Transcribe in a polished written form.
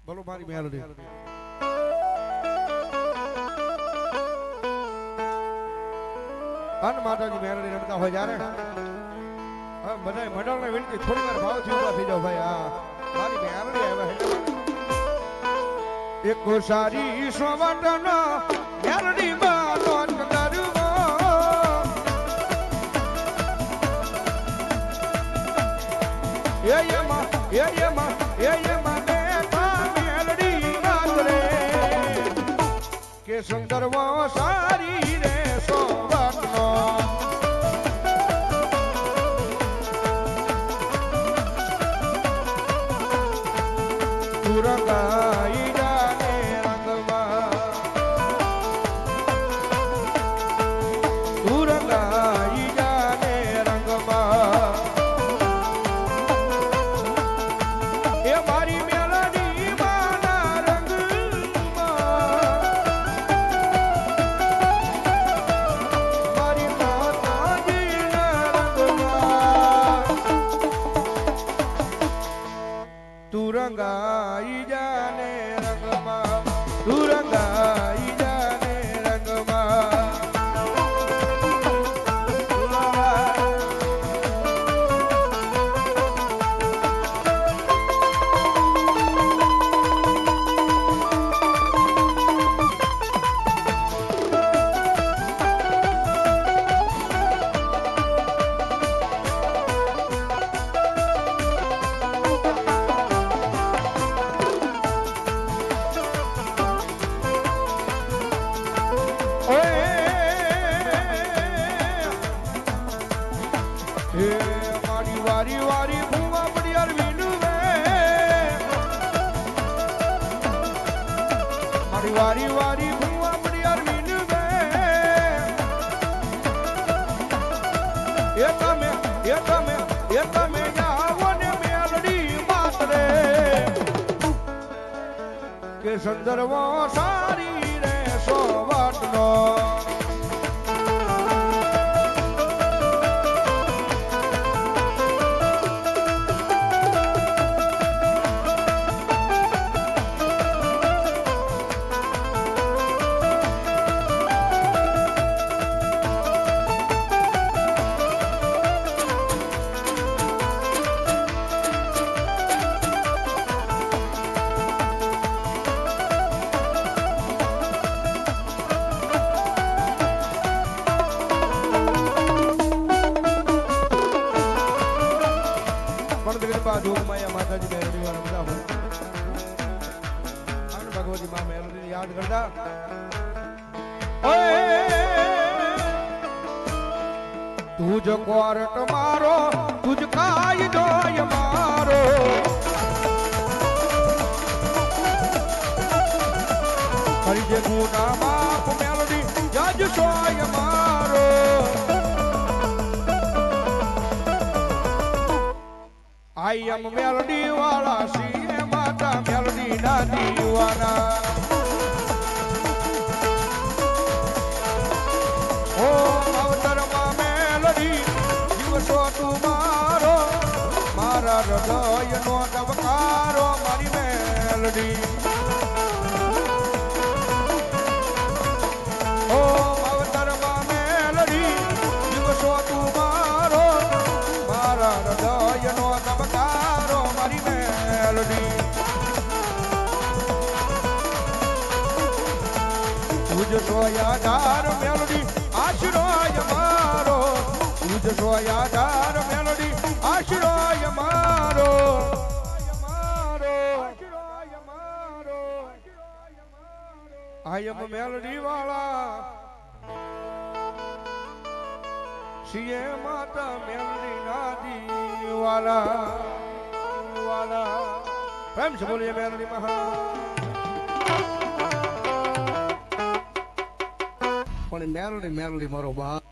બોલો મારી મેલડી અન માતાજી મેલડી રમતા હોય જ્યારે હવે બધા મંડળ ને વિનંતી થોડી વાર ભાવથી ઉભા થઈ જાઓ ભાઈ આ મારી મેલડી આવ્યા એક સારી સોવટનો મેલડી બાનો કંદરવો એયમાં કે સુંદરવો સારી રે સોવટનો તુરંગાઈ જાને રંગમાં તુરંગાઈ જાને રંગમાં એ મારી મેલડી માના રંગમાં મારી માતાજીના રંગમાં તુરંગાઈ જાને રંગમાં તુરંગાઈ જાને રંગમાં મારી વારી વારી ભૂવા પડિયાર વિનુવે મારી વારી વારી ભૂવા પડિયાર વિનુવે એ તમે આવો ને મેલડી માતરે કે સંદર્ભો સારી રે સોવટનો માતાજી મેલડી વાળા બધા હોય ભગવતી માં મેલડી યાદ કરતા તુજ કોરટ મારો તુજ કાય જોય મારો હરિ જે ગુના બાપ મેલડી જજ સોય મારો I am melody wala sine mata melody na diwana Oh avatar ma melody divso tumaro mara hriday no gavkaro mari melody Oh avatar ma melody divso tumaro mara hriday no gavkaro mari melody तुझ सोयादार melody आश्रय मारो तुझ सोयादार melody आश्रय मारो I am melody वाला CA माता melody नादी वाला प्रेम से बोलिए मेलोडी महा પણ મેલડી મારો બા